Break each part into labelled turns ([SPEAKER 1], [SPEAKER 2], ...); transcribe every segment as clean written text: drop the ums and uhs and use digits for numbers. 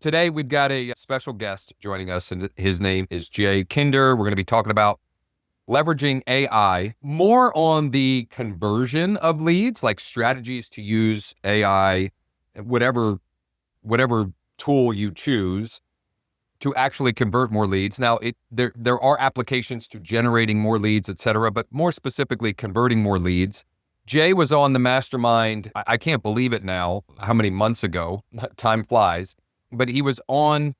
[SPEAKER 1] Today we've got a special guest joining us, and his name is Jay Kinder. We're going to be talking about leveraging AI, more on the conversion of leads, like strategies to use AI, whatever tool you choose to actually convert more leads. Now, there are applications to generating more leads, et cetera, but more specifically, converting more leads. Jay was on the Mastermind. I can't believe it now, how many months ago. Time flies. But he was on,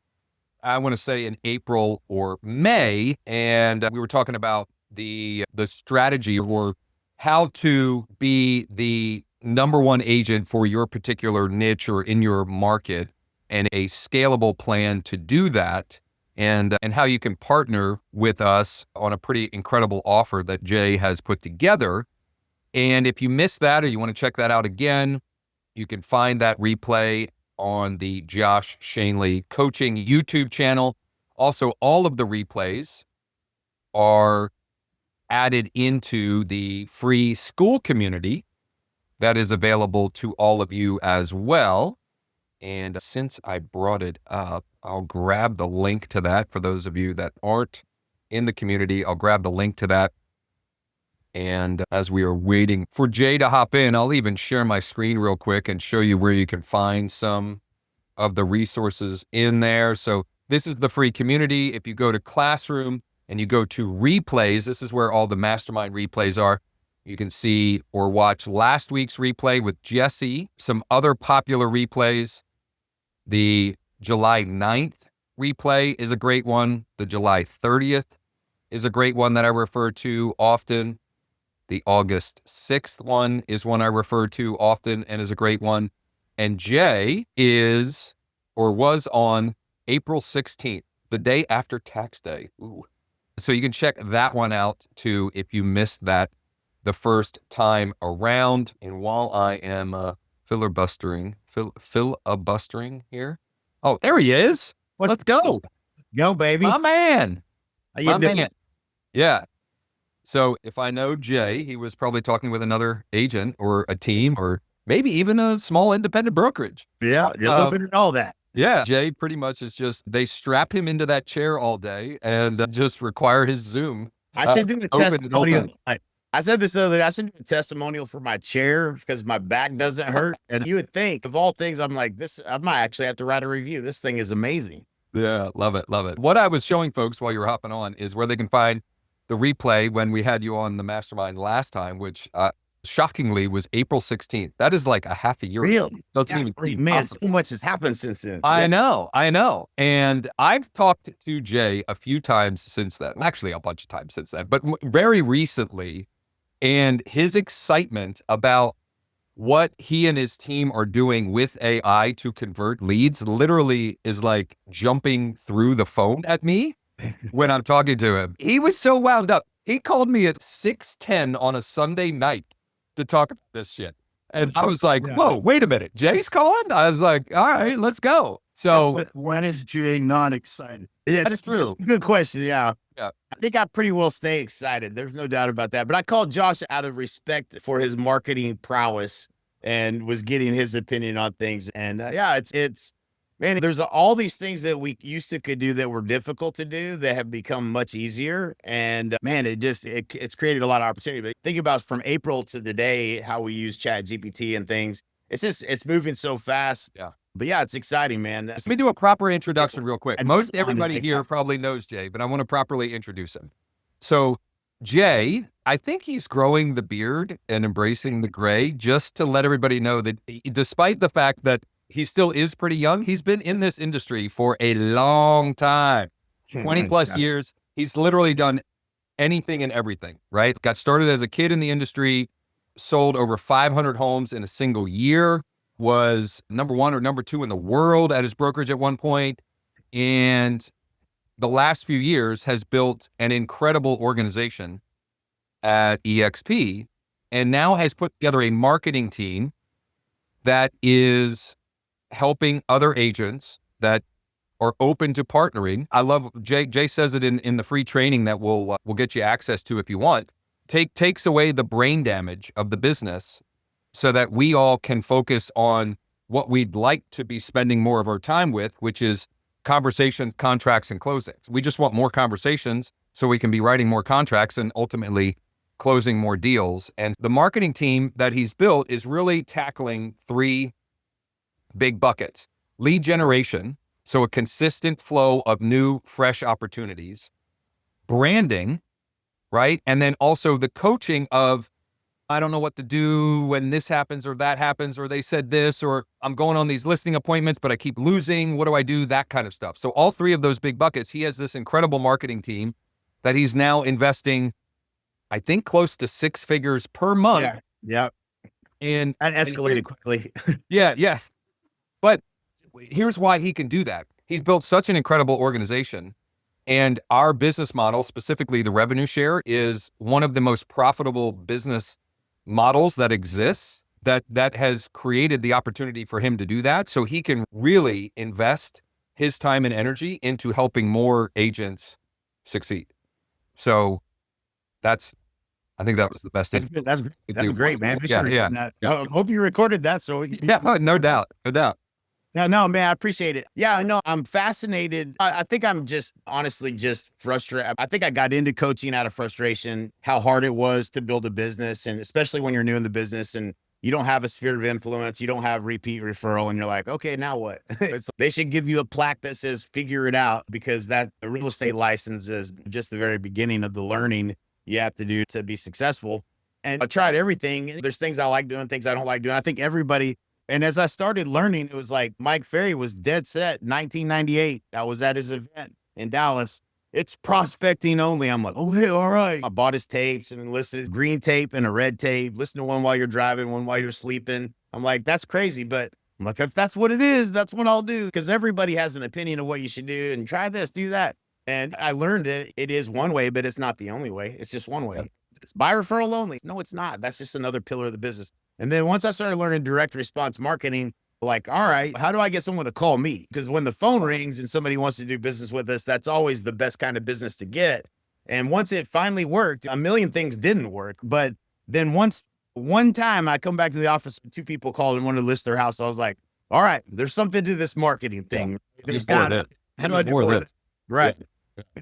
[SPEAKER 1] I want to say in April or May, and we were talking about the strategy or how to be the number one agent for your particular niche or in your market, and a scalable plan to do that, and how you can partner with us on a pretty incredible offer that Jay has put together. And if you missed that or you want to check that out again, you can find that replay on the Josh Shanley Coaching YouTube channel. Also, all of the replays are added into the free school community that is available to all of you as well. And since I brought it up, I'll grab the link to that for those of you that aren't in the community. I'll grab the link to that. And as we are waiting for Jay to hop in, I'll even share my screen real quick and show you where you can find some of the resources in there. So this is the free community. If you go to Classroom and you go to replays, this is where all the Mastermind replays are. You can see or watch last week's replay with Jesse, some other popular replays. The July 9th replay is a great one. The July 30th is a great one that I refer to often. The August 6th one is one I refer to often and is a great one. And Jay is, or was on April 16th, the day after tax day. Ooh. So you can check that one out too if you missed that the first time around. And while I am filibustering here. Oh, there he is. Let's go.
[SPEAKER 2] Go, baby.
[SPEAKER 1] My man.
[SPEAKER 2] How you doing?
[SPEAKER 1] Man. Yeah. So if I know Jay, he was probably talking with another agent or a team or maybe even a small independent brokerage.
[SPEAKER 2] Yeah, a little bit of all that.
[SPEAKER 1] Yeah. Jay pretty much is just, they strap him into that chair all day and just require his Zoom.
[SPEAKER 2] I should do a testimonial. I said this the other day, I should do a testimonial for my chair because my back doesn't hurt. And you would think of all things, I'm like, I might actually have to write a review. This thing is amazing.
[SPEAKER 1] Yeah. Love it. Love it. What I was showing folks while you were hopping on is where they can find the replay when we had you on the Mastermind last time, which shockingly was April 16th. That is like a half a year.
[SPEAKER 2] Really?
[SPEAKER 1] Doesn't even
[SPEAKER 2] man, so much has happened since then.
[SPEAKER 1] I know. And I've talked to Jay a few times since then, actually a bunch of times since then, but very recently, and his excitement about what he and his team are doing with AI to convert leads literally is like jumping through the phone at me when I'm talking to him. He was so wound up. He called me at 6:10 on a Sunday night to talk about this shit. And I was like, whoa, wait a minute. Jay's calling? I was like, all right, let's go. So
[SPEAKER 3] when is Jay not excited?
[SPEAKER 2] Yeah,
[SPEAKER 1] that's true.
[SPEAKER 2] Good question. Yeah.
[SPEAKER 1] Yeah.
[SPEAKER 2] I think I pretty well stay excited. There's no doubt about that. But I called Josh out of respect for his marketing prowess and was getting his opinion on things. And yeah, it's man, there's all these things that we used to could do that were difficult to do that have become much easier. And man, it's created a lot of opportunity. But think about from April to today, how we use ChatGPT and things. It's moving so fast.
[SPEAKER 1] Yeah.
[SPEAKER 2] But yeah, it's exciting, man.
[SPEAKER 1] Let me do a proper introduction real quick. Most everybody here probably knows Jay, but I want to properly introduce him. So Jay, I think he's growing the beard and embracing the gray, just to let everybody know that despite the fact that he still is pretty young, he's been in this industry for a long time, 20 plus years. He's literally done anything and everything, right? Got started as a kid in the industry, sold over 500 homes in a single year, was number one or number two in the world at his brokerage at one point, and the last few years has built an incredible organization at EXP, and now has put together a marketing team that is helping other agents that are open to partnering. I love Jay says it in the free training that we'll get you access to if you want. Takes away the brain damage of the business so that we all can focus on what we'd like to be spending more of our time with, which is conversations, contracts, and closings. We just want more conversations so we can be writing more contracts and ultimately closing more deals. And the marketing team that he's built is really tackling three big buckets: lead generation, so a consistent flow of new, fresh opportunities; branding, right? And then also the coaching of, I don't know what to do when this happens or that happens, or they said this, or I'm going on these listing appointments, but I keep losing. What do I do? That kind of stuff. So all three of those big buckets, he has this incredible marketing team that he's now investing, I think, close to 6 figures per month.
[SPEAKER 2] Yeah. Yeah.
[SPEAKER 1] And
[SPEAKER 2] That escalated quickly.
[SPEAKER 1] yeah. But here's why he can do that. He's built such an incredible organization. And our business model, specifically the revenue share, is one of the most profitable business models that exists, that has created the opportunity for him to do that. So he can really invest his time and energy into helping more agents succeed. So I think that was the best.
[SPEAKER 2] That's great, man. We
[SPEAKER 1] Yeah,
[SPEAKER 2] should
[SPEAKER 1] yeah,
[SPEAKER 2] that.
[SPEAKER 1] yeah.
[SPEAKER 2] I hope you recorded that. So we can,
[SPEAKER 1] Yeah, no doubt.
[SPEAKER 2] no, man, I appreciate it. Yeah, no, I'm fascinated. I think I'm just honestly just frustrated. I think I got into coaching out of frustration, how hard it was to build a business. And especially when you're new in the business and you don't have a sphere of influence, you don't have repeat referral, and you're like, okay, now what? They should give you a plaque that says figure it out, because that the real estate license is just the very beginning of the learning you have to do to be successful. And I tried everything. There's things I like doing, things I don't like doing. I think everybody. And as I started learning, it was like Mike Ferry was dead set. 1998, I was at his event in Dallas. It's prospecting only. I'm like, okay, all right. I bought his tapes and listened to green tape and a red tape. Listen to one while you're driving, one while you're sleeping. I'm like, that's crazy. But I'm like, if that's what it is, that's what I'll do. Because everybody has an opinion of what you should do, and try this, do that. And I learned it is one way, but it's not the only way. It's just one way. It's by referral only. No, it's not. That's just another pillar of the business. And then once I started learning direct response marketing, like, all right, how do I get someone to call me? Because when the phone rings and somebody wants to do business with us, that's always the best kind of business to get. And once it finally worked, a million things didn't work. But then one time I come back to the office, 2 people called and wanted to list their house. I was like, all right, there's something to this marketing thing.
[SPEAKER 1] Yeah.
[SPEAKER 2] There's got it. How do I do more of this? Right. Yeah.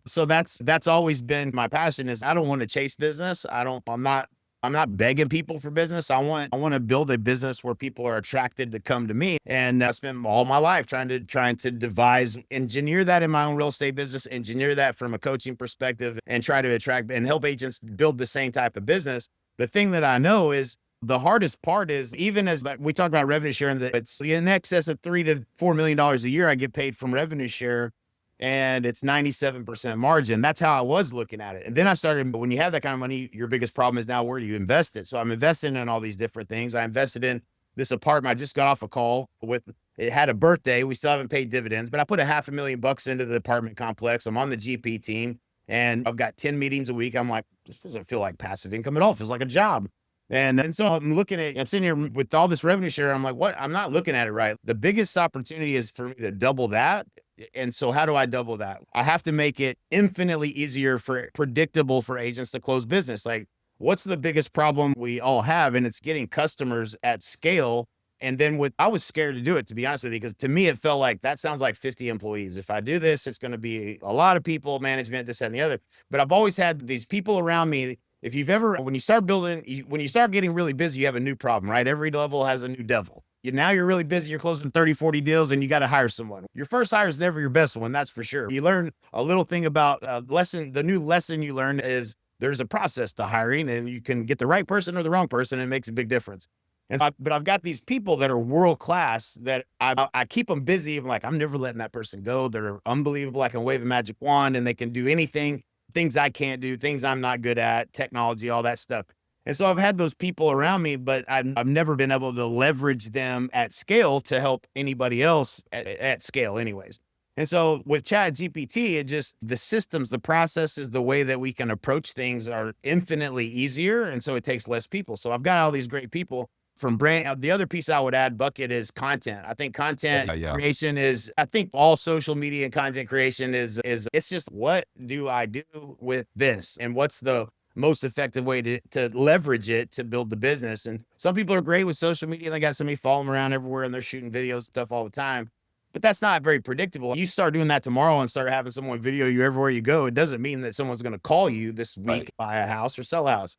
[SPEAKER 2] So that's always been my passion. Is I don't want to chase business. I'm not begging people for business. I want to build a business where people are attracted to come to me. And I spent all my life trying to devise, engineer that in my own real estate business, engineer that from a coaching perspective, and try to attract and help agents build the same type of business. The thing that I know is the hardest part is, even as we talk about revenue sharing, that it's in excess of $3 to $4 million a year I get paid from revenue share. And it's 97% margin. That's how I was looking at it. And then I started, when you have that kind of money, your biggest problem is now, where do you invest it? So I'm investing in all these different things. I invested in this apartment. I just got off a call with, it had a birthday. We still haven't paid dividends, but I put $500,000 into the apartment complex. I'm on the GP team and I've got 10 meetings a week. I'm like, this doesn't feel like passive income at all. It feels like a job. And so I'm sitting here with all this revenue share. I'm like, what? I'm not looking at it right. The biggest opportunity is for me to double that. And so how do I double that? I have to make it infinitely easier, predictable for agents to close business. Like, what's the biggest problem we all have? And it's getting customers at scale. And then I was scared to do it, to be honest with you, because to me, it felt like that sounds like 50 employees. If I do this, it's going to be a lot of people, management, this, that, and the other. But I've always had these people around me. If you've ever, when you start getting really busy, you have a new problem, right? Every level has a new devil. Now you're really busy. You're closing 30, 40 deals and you got to hire someone. Your first hire is never your best one. That's for sure. You learn a little thing about the new lesson you learn is there's a process to hiring, and you can get the right person or the wrong person. And it makes a big difference. But I've got these people that are world-class that I keep them busy. I'm like, I'm never letting that person go. They're unbelievable. I can wave a magic wand and they can do anything, things I can't do, things I'm not good at, technology, all that stuff. And so I've had those people around me, but I've never been able to leverage them at scale to help anybody else at scale anyways. And so with ChatGPT, the systems, the processes, the way that we can approach things are infinitely easier. And so it takes less people. So I've got all these great people from brand. The other piece I would add, bucket, is content. I think content creation I think all social media and content creation is it's just, what do I do with this? And what's the most effective way to leverage it to build the business. And some people are great with social media and they got somebody following them around everywhere and they're shooting videos and stuff all the time. But that's not very predictable. You start doing that tomorrow and start having someone video you everywhere you go. It doesn't mean that someone's going to call you this week, buy a house or sell a house.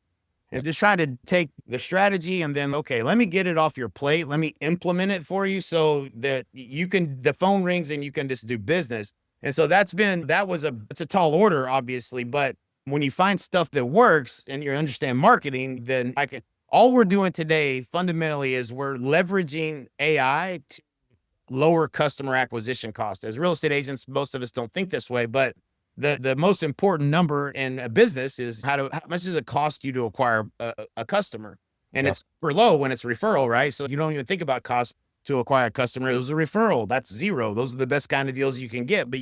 [SPEAKER 2] And just try to take the strategy and then, okay, let me get it off your plate. Let me implement it for you so that you can, the phone rings and you can just do business. And so it's a tall order, obviously, but when you find stuff that works and you understand marketing, then all we're doing today fundamentally is we're leveraging AI to lower customer acquisition cost. As real estate agents, most of us don't think this way, but the most important number in a business is how much does it cost you to acquire a customer? And it's super low when it's referral, right? So you don't even think about cost to acquire a customer. It was a referral. That's zero. Those are the best kind of deals you can get, but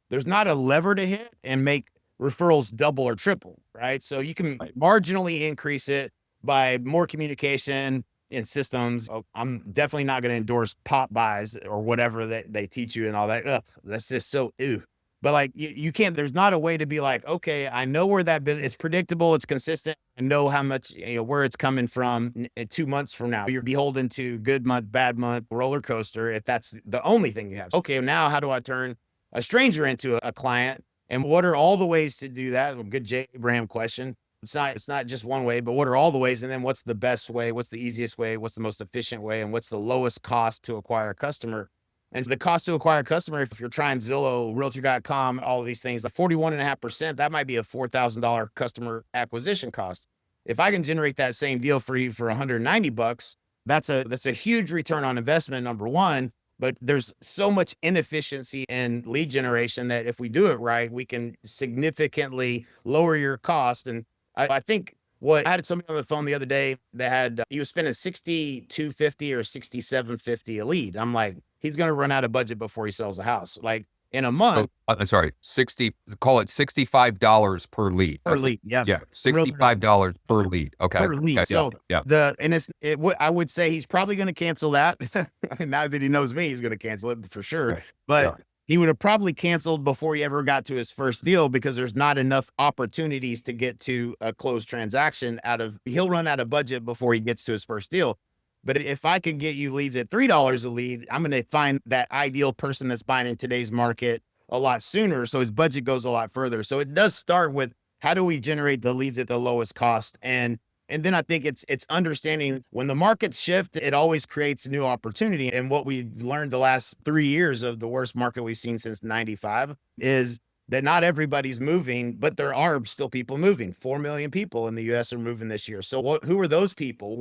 [SPEAKER 2] there's not a lever to hit and make referrals double or triple, right? So you can marginally increase it by more communication in systems. I'm definitely not going to endorse pop buys or whatever that they teach you and all that. Ugh, that's just so ew. But like you can't, there's not a way to be like, okay, I know where that business, it's predictable, it's consistent. I know how much, where it's coming from 2 months from now. You're beholden to good month, bad month, roller coaster. If that's the only thing you have. Okay, now how do I turn a stranger into a client? And what are all the ways to do that? Well, good J. Abraham question. It's not just one way, but what are all the ways? And then what's the best way? What's the easiest way? What's the most efficient way? And what's the lowest cost to acquire a customer? And the cost to acquire a customer, if you're trying Zillow, Realty.com, all of these things, like 41.5%, that might be a $4,000 customer acquisition cost. If I can generate that same deal for you for $190, that's a huge return on investment, number one. But there's so much inefficiency in lead generation that if we do it right, we can significantly lower your cost. And I think I had somebody on the phone the other day that he was spending $6,250 or $6,750 a lead. I'm like, he's going to run out of budget before he sells a house. Like in a month.
[SPEAKER 1] I'm sorry, call it $65 per lead.
[SPEAKER 2] Per lead. Yeah.
[SPEAKER 1] Yeah. $65 per lead. Okay.
[SPEAKER 2] Per lead.
[SPEAKER 1] Okay.
[SPEAKER 2] So I would say he's probably going to cancel that. Now that he knows me, he's going to cancel it for sure. Right. But he would have probably canceled before he ever got to his first deal because there's not enough opportunities to get to a closed transaction he'll run out of budget before he gets to his first deal. But if I could get you leads at $3 a lead, I'm going to find that ideal person that's buying in today's market a lot sooner. So his budget goes a lot further. So it does start with how do we generate the leads at the lowest cost? And then I think it's understanding when the markets shift, it always creates new opportunity. And what we've learned the last 3 years of the worst market we've seen since 95 is that not everybody's moving, but there are still people moving. 4 million people in the US are moving this year. So who are those people?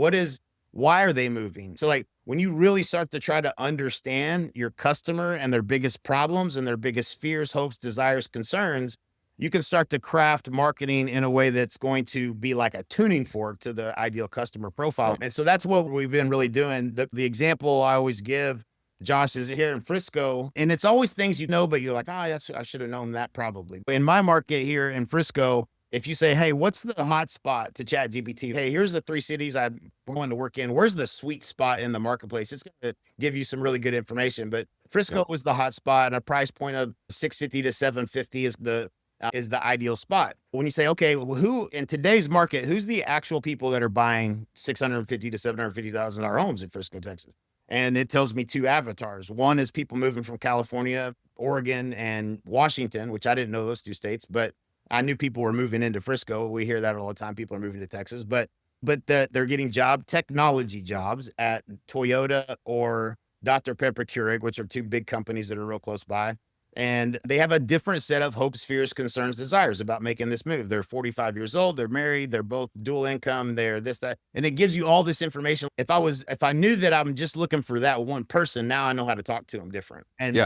[SPEAKER 2] Why are they moving? So like when you really start to try to understand your customer and their biggest problems and their biggest fears, hopes, desires, concerns, you can start to craft marketing in a way that's going to be like a tuning fork to the ideal customer profile. Right. And so that's what we've been really doing. The example I always give, Josh, is here in Frisco, and it's always things but you're like, I should have known that probably. In my market here in Frisco, if you say, hey, what's the hot spot to ChatGPT? Hey, here's the 3 cities I'm going to work in. Where's the sweet spot in the marketplace? It's going to give you some really good information. But Frisco was the hot spot, and a price point of $650 to $750 is the ideal spot. When you say, okay, well, who in today's market, who's the actual people that are buying $650,000 to $750,000 homes in Frisco, Texas? And it tells me 2 avatars. One is people moving from California, Oregon, and Washington, which I didn't know those 2 states, but I knew people were moving into Frisco. We hear that all the time. People are moving to Texas, but they're getting technology jobs at Toyota or Dr. Pepper Keurig, which are 2 big companies that are real close by. And they have a different set of hopes, fears, concerns, desires about making this move. They're 45 years old. They're married. They're both dual income. They're this, that, and it gives you all this information. If I knew that I'm just looking for that one person, now I know how to talk to them different. And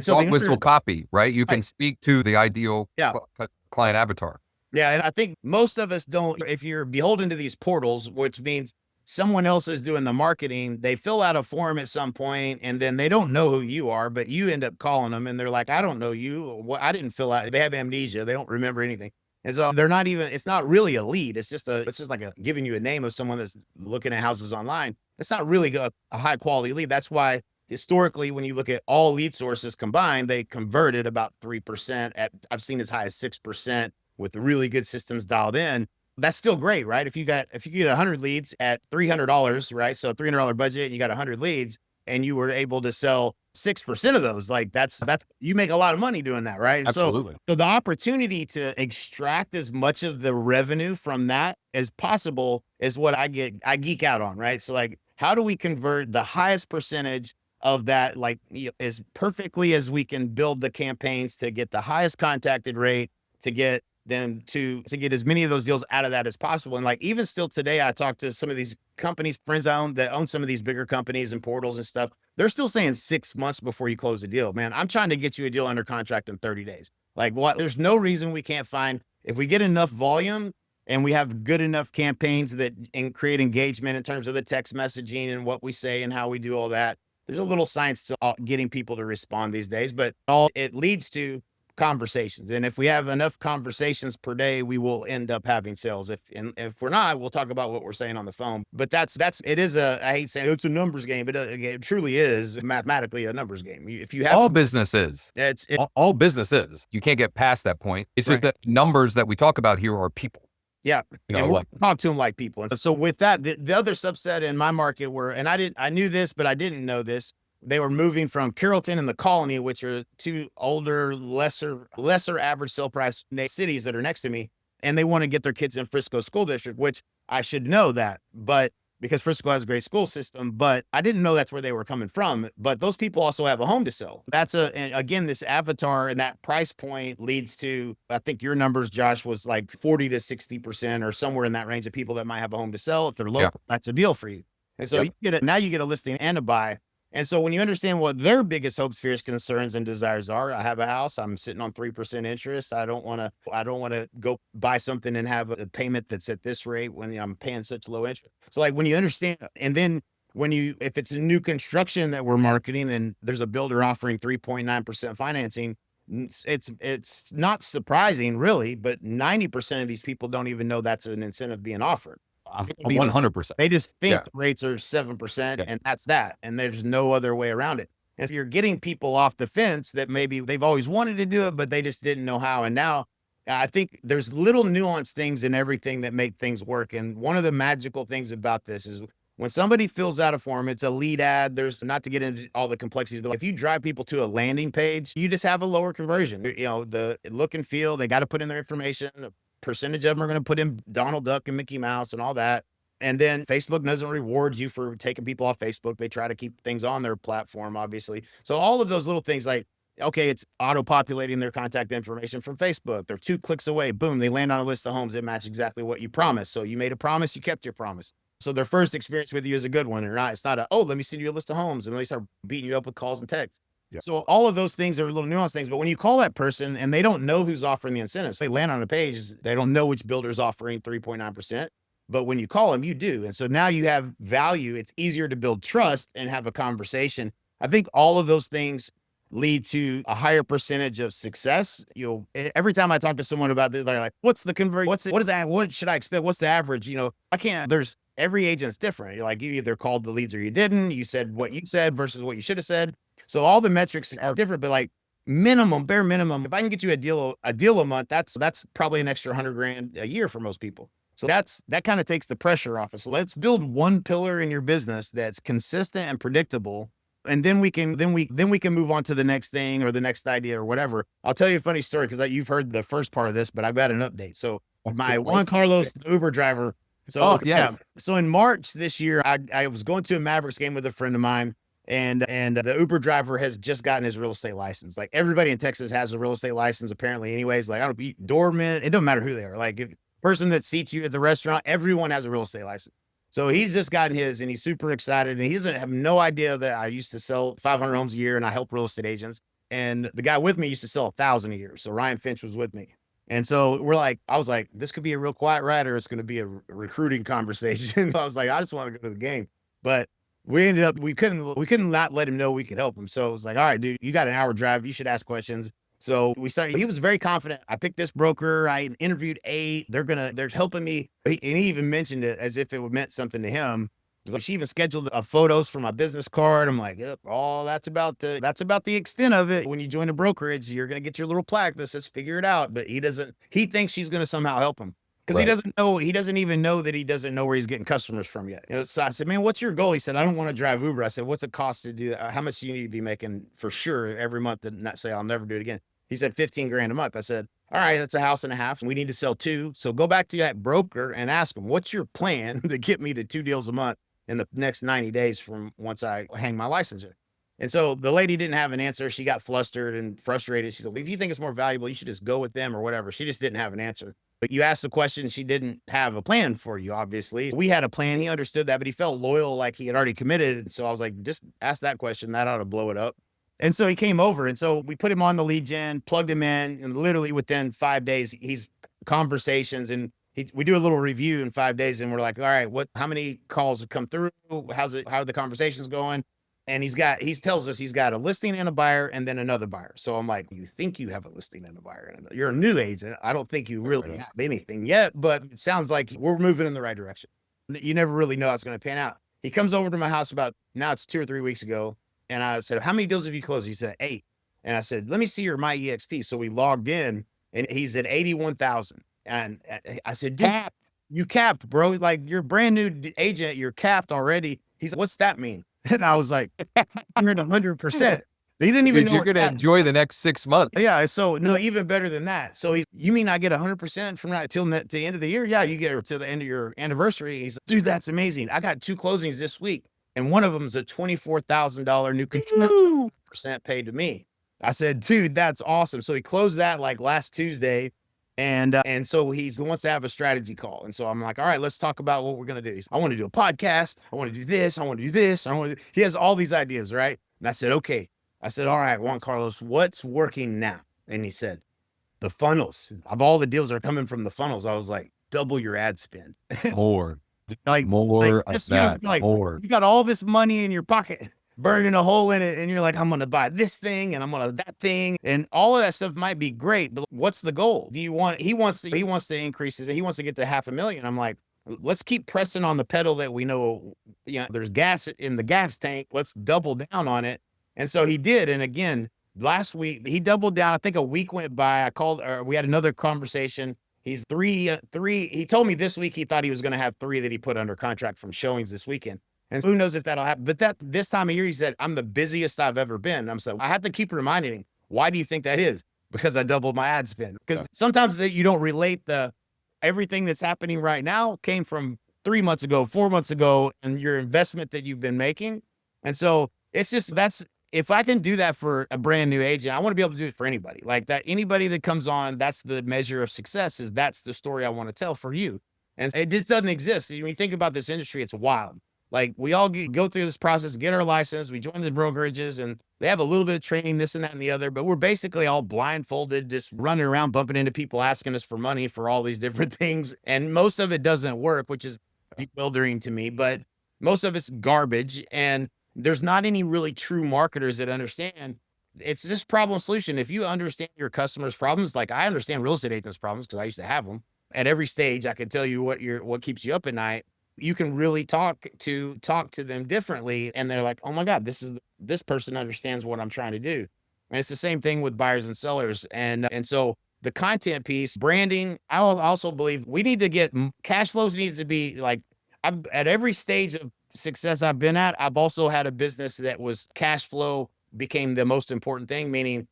[SPEAKER 2] so
[SPEAKER 1] dog whistle copy, right? You can speak to the ideal client avatar.
[SPEAKER 2] Yeah. And I think most of us don't, if you're beholden to these portals, which means someone else is doing the marketing, they fill out a form at some point and then they don't know who you are, but you end up calling them and they're like, I don't know you. I didn't fill out. They have amnesia. They don't remember anything. And so it's not really a lead. It's just like giving you a name of someone that's looking at houses online. It's not really a high quality lead. That's why historically, when you look at all lead sources combined, they converted about 3%. I've seen as high as 6% with really good systems dialed in, that's still great, right? If you get 100 leads at $300, right? So $300 budget, and you got 100 leads, and you were able to sell 6% of those, like that's you make a lot of money doing that, right? And
[SPEAKER 1] Absolutely.
[SPEAKER 2] so the opportunity to extract as much of the revenue from that as possible is what I geek out on, right? So like, how do we convert the highest percentage of that, like, as perfectly as we can build the campaigns to get the highest contacted rate, to get them to get as many of those deals out of that as possible. And like, even still today, I talked to some of these companies, friends I own that own some of these bigger companies and portals and stuff. They're still saying 6 months before you close a deal. Man, I'm trying to get you a deal under contract in 30 days. Like, what? There's no reason we can't find, if we get enough volume and we have good enough campaigns that create engagement in terms of the text messaging and what we say and how we do all that. There's a little science to getting people to respond these days, but all it leads to conversations. And if we have enough conversations per day, we will end up having sales. If we're not, we'll talk about what we're saying on the phone. But it is I hate saying it's a numbers game, but it truly is mathematically a numbers game. If you have
[SPEAKER 1] All business is. All business is. You can't get past that point. It's just that numbers that we talk about here are people.
[SPEAKER 2] Yeah.
[SPEAKER 1] You know,
[SPEAKER 2] and we'll talk to them like people. And so with that, the other subset in my market were, and I knew this, but I didn't know this. They were moving from Carrollton and the Colony, which are two older, lesser average sale price cities that are next to me. And they want to get their kids in Frisco school district, which I should know that, but because Frisco has a great school system, but I didn't know that's where they were coming from. But those people also have a home to sell. And again, this avatar and that price point leads to, I think your numbers, Josh, was like 40 to 60% or somewhere in that range of people that might have a home to sell. If they're local, that's a deal for you. And so now you get a listing and a buy. And so when you understand what their biggest hopes, fears, concerns, and desires are, I have a house, I'm sitting on 3% interest. I don't want to go buy something and have a payment that's at this rate when I'm paying such low interest. So like, when you understand, and then if it's a new construction that we're marketing and there's a builder offering 3.9% financing, it's not surprising really, but 90% of these people don't even know that's an incentive being offered.
[SPEAKER 1] 100%.
[SPEAKER 2] They just think the rates are 7% and that's that. And there's no other way around it. And so you're getting people off the fence that maybe they've always wanted to do it, but they just didn't know how. And now I think there's little nuanced things in everything that make things work. And one of the magical things about this is when somebody fills out a form, it's a lead ad. There's, not to get into all the complexities, but if you drive people to a landing page, you just have a lower conversion. The look and feel, they got to put in their information. Percentage of them are going to put in Donald Duck and Mickey Mouse and all that. And then Facebook doesn't reward you for taking people off Facebook. They try to keep things on their platform, obviously. So all of those little things, like, okay, it's auto-populating their contact information from Facebook. They're 2 clicks away. Boom, they land on a list of homes that match exactly what you promised. So you made a promise, you kept your promise. So their first experience with you is a good one. It's not let me send you a list of homes, and then they start beating you up with calls and texts. Yeah. So all of those things are little nuanced things, but when you call that person and they don't know who's offering the incentives, they land on a page, they don't know which builder's offering 3.9%, but when you call them, you do. And so now you have value. It's easier to build trust and have a conversation. I think all of those things lead to a higher percentage of success. Every time I talk to someone about this, they're like, what's the conversion? What is that? What should I expect? What's the average? Every agent's different. You either called the leads or you didn't. You said what you said versus what you should have said. So all the metrics are different, but like bare minimum, if I can get you a deal a month, that's probably an extra $100,000 a year for most people. So that kind of takes the pressure off us. So let's build one pillar in your business that's consistent and predictable. And then we can move on to the next thing or the next idea or whatever. I'll tell you a funny story because you've heard the first part of this, but I've got an update. So my Juan Carlos, the Uber driver. So So in March this year, I was going to a Mavericks game with a friend of mine. And the Uber driver has just gotten his real estate license. Like everybody in Texas has a real estate license apparently anyways. Like I don't be doorman. It doesn't matter who they are. Like if person that seats you at the restaurant, everyone has a real estate license. So he's just gotten his and he's super excited. And he doesn't have no idea that I used to sell 500 homes a year and I help real estate agents. And the guy with me used to sell 1,000 a year. So Ryan Finch was with me. And so I was like, this could be a real quiet ride or it's going to be a recruiting conversation. I was like, I just want to go to the game. But we ended up, we couldn't not let him know we could help him. So it was like, all right, dude, you got an hour drive. You should ask questions. So we started, he was very confident. I picked this broker. I interviewed 8. They're helping me. And he even mentioned it as if it meant something to him. Like, she even scheduled photos for my business card. I'm like, yep, that's about the extent of it. When you join a brokerage, you're going to get your little plaque that says figure it out. But he thinks she's going to somehow help him. Because he doesn't even know that he doesn't know where he's getting customers from yet. So I said, man, what's your goal? He said, I don't want to drive Uber. I said, what's it cost to do that? How much do you need to be making for sure every month and not say I'll never do it again? He said, 15 grand a month. I said, all right, that's a house and a half. And we need to sell 2. So go back to that broker and ask him, what's your plan to get me to 2 deals a month in the next 90 days from once I hang my license here? And so the lady didn't have an answer. She got flustered and frustrated. She said, if you think it's more valuable, you should just go with them or whatever. She just didn't have an answer. But you asked the question, she didn't have a plan for you, obviously. We had a plan. He understood that, but he felt loyal, like he had already committed. And so I was like, just ask that question. That ought to blow it up. And so he came over. And so we put him on the lead gen, plugged him in, and literally within 5 days, he's conversations. And we do a little review in 5 days. And we're like, all right, how many calls have come through? How are the conversations going? And he tells us he's got a listing and a buyer and then another buyer. So I'm like, you think you have a listing and a buyer? You're a new agent. I don't think you really have anything yet, but it sounds like we're moving in the right direction. You never really know how it's going to pan out. He comes over to my house now it's 2 or 3 weeks ago. And I said, how many deals have you closed? He said, 8. And I said, let me see your My EXP. So we logged in and he's at 81,000. And I said, dude, you capped, bro. Like, you're a brand new agent. You're capped already. He's like, what's that mean? And I was like, 100%. They didn't even know
[SPEAKER 1] you're going to enjoy the next 6 months.
[SPEAKER 2] Yeah. So no, even better than that. So you mean I get 100% from now till the end of the year? Yeah. You get to the end of your anniversary. He's like, dude, that's amazing. I got 2 closings this week. And one of them is a $24,000 new percent paid to me. I said, dude, that's awesome. So he closed that like last Tuesday. And so he wants to have a strategy call. And so I'm like, all right, let's talk about what we're going to do. I want to do a podcast. I want to do this. I want to do this. He has all these ideas, right? And I said, okay. I said, all right, Juan Carlos, what's working now? And he said, the funnels. Of all the deals that are coming from the funnels, I was like, double your ad spend.
[SPEAKER 1] More.
[SPEAKER 2] More. You got all this money in your pocket, burning a hole in it, and you're like, I'm gonna buy this thing and I'm gonna that thing, and all of that stuff might be great, but what's the goal? He wants to increase he wants to get to $500,000. I'm like, let's keep pressing on the pedal that we know, there's gas in the gas tank. Let's double down on it. And so he did. And again, last week he doubled down. I think a week went by. We had another conversation. He's three. He told me this week he thought he was going to have 3 that he put under contract from showings this weekend. And who knows if that'll happen. But this time of year, he said, I'm the busiest I've ever been. I had to keep reminding him, why do you think that is? Because I doubled my ad spend. Because sometimes you don't relate everything that's happening right now came from 3 months ago, 4 months ago, and your investment that you've been making. And so it's just, if I can do that for a brand new agent, I want to be able to do it for anybody like that. Anybody that comes on, that's the measure of success, that's the story I want to tell for you. And it just doesn't exist. When you think about this industry, it's wild. Like, we all go through this process, get our license, we join the brokerages, and they have a little bit of training, this and that and the other, but we're basically all blindfolded, just running around, bumping into people asking us for money for all these different things. And most of it doesn't work, which is bewildering to me, but most of it's garbage. And there's not any really true marketers that understand. It's just problem solution. If you understand your customers' problems, like I understand real estate agents' problems because I used to have them. At every stage, I can tell you what keeps you up at night. You can really talk to them differently, and they're like, oh my God, this person understands what I'm trying to do. And it's the same thing with buyers and sellers. And so the content piece, branding, I also believe we need to get cash flows needs to be like, at every stage of success I've been at, I've also had a business that was cash flow became the most important thing, meaning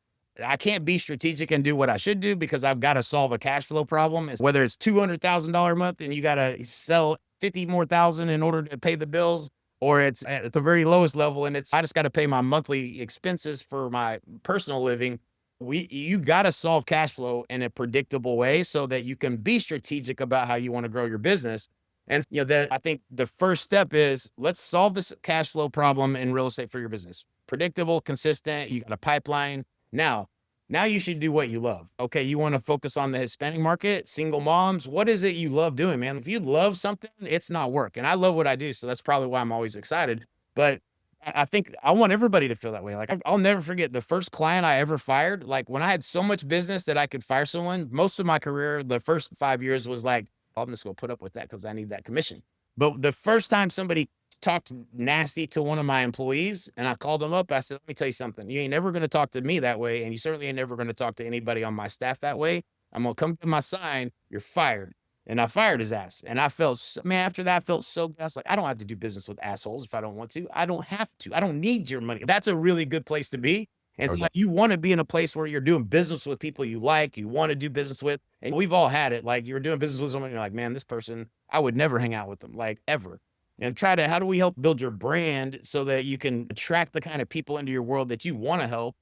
[SPEAKER 2] I can't be strategic and do what I should do because I've got to solve a cash flow problem. Whether it's $200,000 a month and you got to sell 50 more thousand in order to pay the bills, or it's at the very lowest level and I just got to pay my monthly expenses for my personal living. You got to solve cash flow in a predictable way so that you can be strategic about how you want to grow your business. And I think the first step is, let's solve this cash flow problem in real estate for your business. Predictable, consistent, you got a pipeline. Now you should do what you love. Okay, you want to focus on the Hispanic market, single moms. What is it you love doing, man? If you love something, it's not work. And I love what I do, so that's probably why I'm always excited. But I think I want everybody to feel that way. Like, I'll never forget the first client I ever fired. Like, when I had so much business that I could fire someone, most of my career, the first 5 years was like, I'm just going to put up with that because I need that commission. But the first time somebody talked nasty to one of my employees, and I called him up. I said, let me tell you something. You ain't never going to talk to me that way. And you certainly ain't never going to talk to anybody on my staff that way. I'm going to come to my sign. You're fired. And I fired his ass. And I felt, man, after that, I felt so good. I was like, I don't have to do business with assholes if I don't want to. I don't have to. I don't need your money. That's a really good place to be. And like, you want to be in a place where you're doing business with people you like, you want to do business with. And we've all had it. Like, you're doing business with someone, you're like, man, this person, I would never hang out with them, like, ever. And how do we help build your brand so that you can attract the kind of people into your world that you want to help?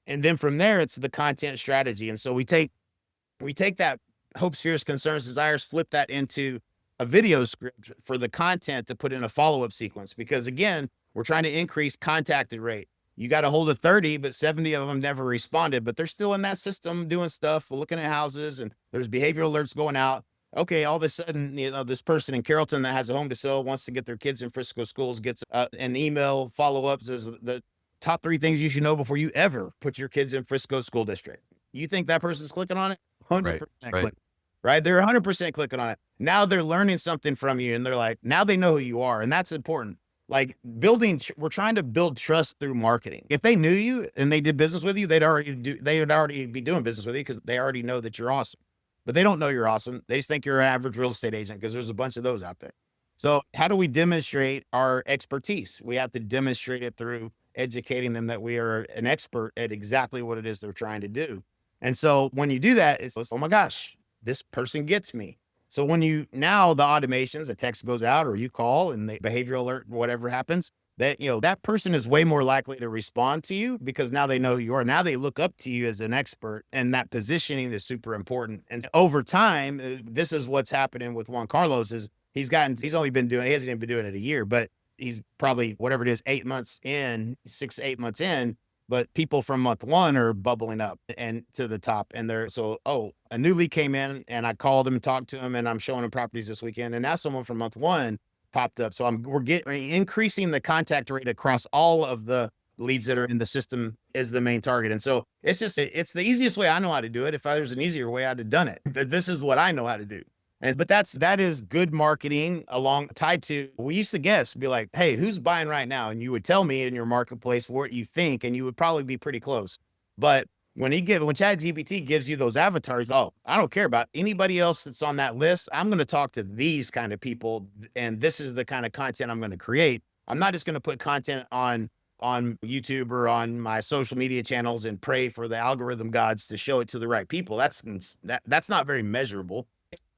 [SPEAKER 2] And then from there, it's the content strategy. And so we take that hopes, fears, concerns, desires, flip that into a video script for the content to put in a follow-up sequence. Because again, we're trying to increase contacted rate. You got a hold of 30, but 70 of them never responded, but they're still in that system doing stuff. We're looking at houses and there's behavioral alerts going out. Okay, all of a sudden, this person in Carrollton that has a home to sell wants to get their kids in Frisco schools, gets an email follow-up, says the top 3 things you should know before you ever put your kids in Frisco school district. You think that person's clicking on it? 100% click, right? They're 100% clicking on it. Now they're learning something from you, and they're like, now they know who you are, and that's important. Like we're trying to build trust through marketing. If they knew you and they did business with you, they would already be doing business with you because they already know that you're awesome. But they don't know you're awesome. They just think you're an average real estate agent because there's a bunch of those out there. So how do we demonstrate our expertise? We have to demonstrate it through educating them that we are an expert at exactly what it is they're trying to do. And so when you do that, it's, oh my gosh, this person gets me. So now the automations, a text goes out or you call and the behavioral alert, whatever happens, that, that person is way more likely to respond to you because now they know who you are. Now they look up to you as an expert, and that positioning is super important. And over time, this is what's happening with Juan Carlos is he hasn't even been doing it a year, but he's probably whatever it is, 8 months in, 6 to 8 months in. But people from month 1 are bubbling up and to the top. And a new lead came in and I called him and talked to him and I'm showing him properties this weekend. And now someone from month 1 popped up. So we're increasing the contact rate across all of the leads that are in the system is the main target. And so it's the easiest way I know how to do it. If there's an easier way, I'd have done it. This is what I know how to do. But that is good marketing tied to, we used to be like, hey, who's buying right now? And you would tell me in your marketplace what you think, and you would probably be pretty close. But when ChatGPT gives you those avatars, I don't care about anybody else that's on that list. I'm going to talk to these kind of people, and this is the kind of content I'm going to create. I'm not just going to put content on YouTube or on my social media channels and pray for the algorithm gods to show it to the right people. That's not very measurable.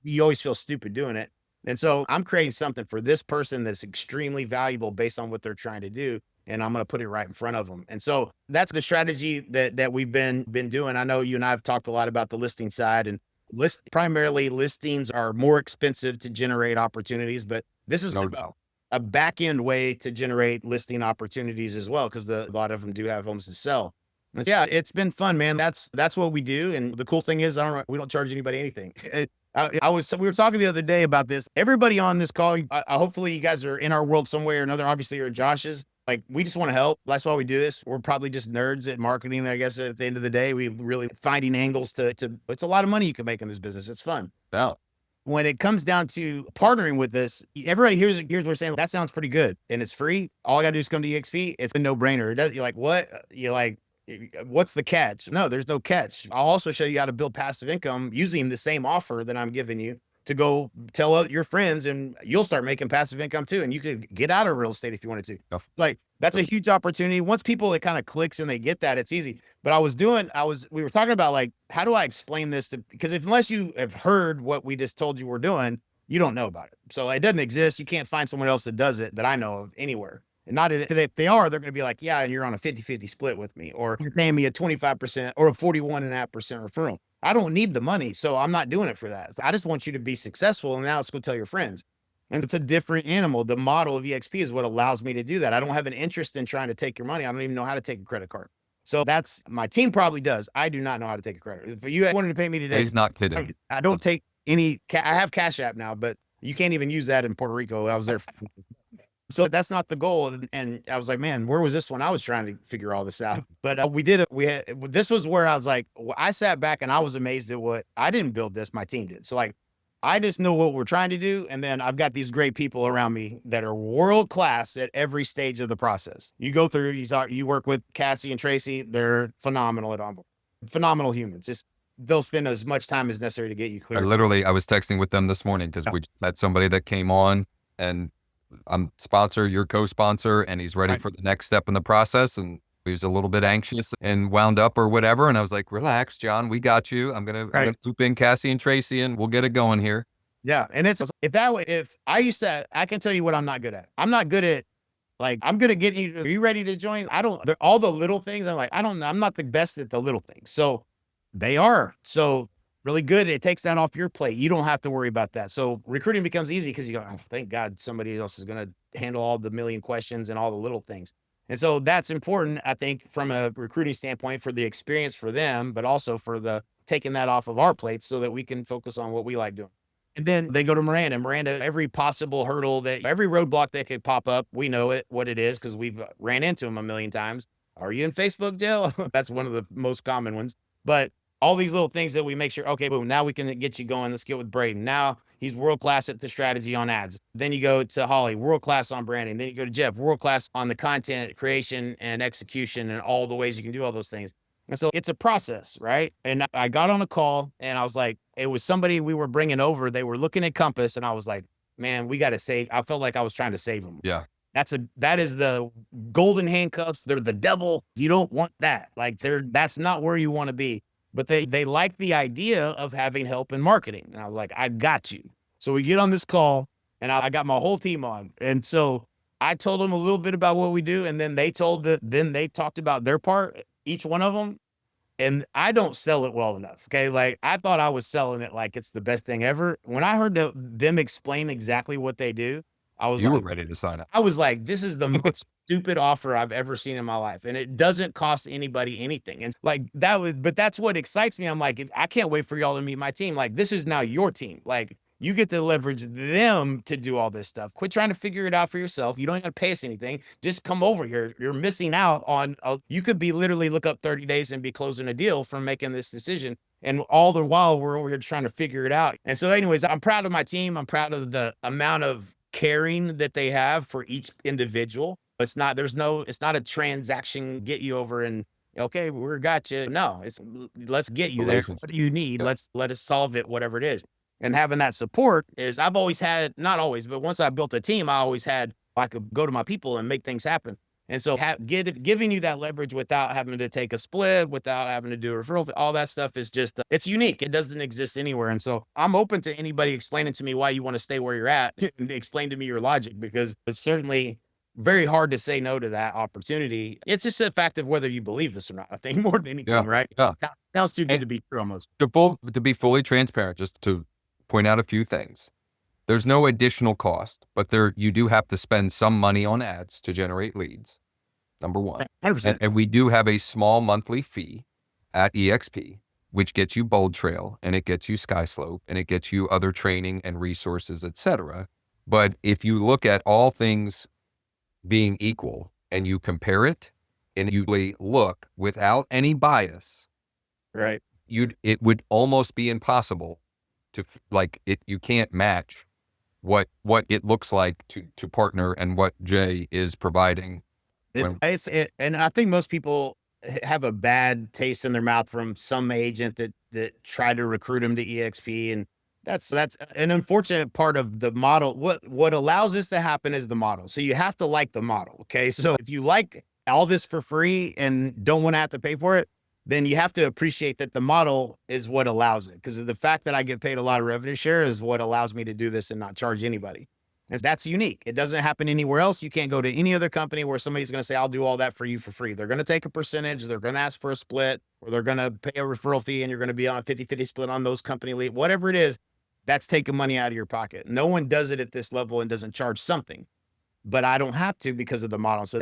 [SPEAKER 2] You always feel stupid doing it. And so I'm creating something for this person that's extremely valuable based on what they're trying to do. And I'm going to put it right in front of them. And so that's the strategy that we've been doing. I know you and I have talked a lot about the listing side, and primarily listings are more expensive to generate opportunities, but this is a back end way to generate listing opportunities as well. Cause a lot of them do have homes to sell. And yeah, it's been fun, man. That's what we do. And the cool thing is we don't charge anybody anything. We were talking the other day about this. Everybody on this call, hopefully you guys are in our world some way or another. Obviously you're Josh's. Like, we just want to help. That's why we do this. We're probably just nerds at marketing. I guess at the end of the day, we really finding angles to it's a lot of money you can make in this business. It's fun.
[SPEAKER 1] Yeah.
[SPEAKER 2] When it comes down to partnering with this, everybody here's what we're saying. That sounds pretty good. And it's free. All I got to do is come to EXP. It's a no brainer. You're like, what? You're like, what's the catch? No, there's no catch. I'll also show you how to build passive income using the same offer that I'm giving you to go tell your friends, and you'll start making passive income too. And you could get out of real estate if you wanted to. Like, that's a huge opportunity. Once it kind of clicks and they get that, it's easy. But we were talking about, like, how do I explain this because unless you have heard what we just told you we're doing, you don't know about it. So it doesn't exist. You can't find someone else that does it that I know of anywhere. And if they are, they're going to be like, yeah, you're on a 50-50 split with me, or you're paying me a 25% or a 41.5% referral. I don't need the money, so I'm not doing it for that. So I just want you to be successful, and now let's go tell your friends. And it's a different animal. The model of EXP is what allows me to do that. I don't have an interest in trying to take your money. I don't even know how to take a credit card. So my team probably does. I do not know how to take a credit. If you wanted to pay me today,
[SPEAKER 1] he's not kidding.
[SPEAKER 2] I don't take any. I have Cash App now, but you can't even use that in Puerto Rico. I was there. So that's not the goal. And I was like, man, where was this when I was trying to figure all this out? But we did it. This was where I was like, I sat back and I was amazed at I didn't build this. My team did. So, like, I just know what we're trying to do. And then I've got these great people around me that are world-class at every stage of the process. You go through, you work with Cassie and Tracy. They're phenomenal at Onboarding. Phenomenal humans. Just they'll spend as much time as necessary to get you clear.
[SPEAKER 1] I was texting with them this morning because we just had somebody that came on, and I'm sponsor, you're co-sponsor, and he's ready for the next step in the process. And he was a little bit anxious and wound up or whatever. And I was like, relax, John, we got you. I'm going to loop in Cassie and Tracy and we'll get it going here.
[SPEAKER 2] Yeah. And it's if I used to, I can tell you what I'm not good at. I'm not good at, like, I'm good at getting you. Are you ready to join? All the little things. I'm like, I don't know. I'm not the best at the little things. So they are. So really good. It takes that off your plate. You don't have to worry about that. So recruiting becomes easy because you go, oh, thank God somebody else is going to handle all the million questions and all the little things. And so that's important, I think, from a recruiting standpoint for the experience for them, but also for the taking that off of our plates so that we can focus on what we like doing. And then they go to Miranda. Miranda, every possible hurdle every roadblock that could pop up, we know what it is because we've ran into them a million times. Are you in Facebook jail? That's one of the most common ones. But all these little things that we make sure, okay, boom, now we can get you going. Let's get with Braden. Now he's world-class at the strategy on ads. Then you go to Holly, world-class on branding. Then you go to Jeff, world-class on the content creation and execution and all the ways you can do all those things. And so it's a process, right? And I got on a call and I was like, it was somebody we were bringing over. They were looking at Compass and I was like, man, we got to save. I felt like I was trying to save them.
[SPEAKER 1] Yeah.
[SPEAKER 2] That is the golden handcuffs. They're the devil. You don't want that. Like that's not where you want to be. But they like the idea of having help in marketing. And I was like, I got you. So we get on this call and I got my whole team on. And so I told them a little bit about what we do. And then they talked about their part, each one of them. And I don't sell it well enough. Okay. Like I thought I was selling it like it's the best thing ever. When I heard them explain exactly what they do,
[SPEAKER 1] You were ready to sign up.
[SPEAKER 2] I was like, this is the most stupid offer I've ever seen in my life. And it doesn't cost anybody anything. And like but that's what excites me. I'm like, I can't wait for y'all to meet my team. Like, this is now your team. Like, you get to leverage them to do all this stuff. Quit trying to figure it out for yourself. You don't got to pay us anything. Just come over here. You're missing out on, you could be literally look up 30 days and be closing a deal from making this decision. And all the while we're over here trying to figure it out. And so anyways, I'm proud of my team. I'm proud of the amount of caring that they have for each individual. It's not a transaction, get you over and okay, we got you. No, let's get you there. What do you need?
[SPEAKER 1] Yeah.
[SPEAKER 2] Let us solve it, whatever it is. And having that support is, I've always had, not always, but once I built a team, I could go to my people and make things happen. And so giving you that leverage without having to take a split, without having to do a referral, all that stuff is just, it's unique. It doesn't exist anywhere. And so I'm open to anybody explaining to me why you want to stay where you're at and explain to me your logic, because it's certainly very hard to say no to that opportunity. It's just a fact of whether you believe this or not, I think, more than anything, right?
[SPEAKER 1] Yeah.
[SPEAKER 2] Sounds too good to be true almost.
[SPEAKER 1] To be fully transparent, just to point out a few things. There's no additional cost, but you do have to spend some money on ads to generate leads. Number one.
[SPEAKER 2] 100%.
[SPEAKER 1] And we do have a small monthly fee at EXP, which gets you Bold Trail and it gets you Skyslope and it gets you other training and resources, etc. But if you look at all things being equal and you compare it and you look without any bias,
[SPEAKER 2] right?
[SPEAKER 1] It would almost be impossible to you can't match what it looks like to partner and what Jay is providing.
[SPEAKER 2] And I think most people have a bad taste in their mouth from some agent that tried to recruit them to EXP. And that's an unfortunate part of the model. What allows this to happen is the model. So you have to like the model. Okay. So if you like all this for free and don't want to have to pay for it, then you have to appreciate that the model is what allows it. Because of the fact that I get paid a lot of revenue share is what allows me to do this and not charge anybody. And that's unique. It doesn't happen anywhere else. You can't go to any other company where somebody's going to say, I'll do all that for you for free. They're going to take a percentage. They're going to ask for a split, or they're going to pay a referral fee and you're going to be on a 50-50 split on those company lead. Whatever it is, that's taking money out of your pocket. No one does it at this level and doesn't charge something, but I don't have to because of the model. So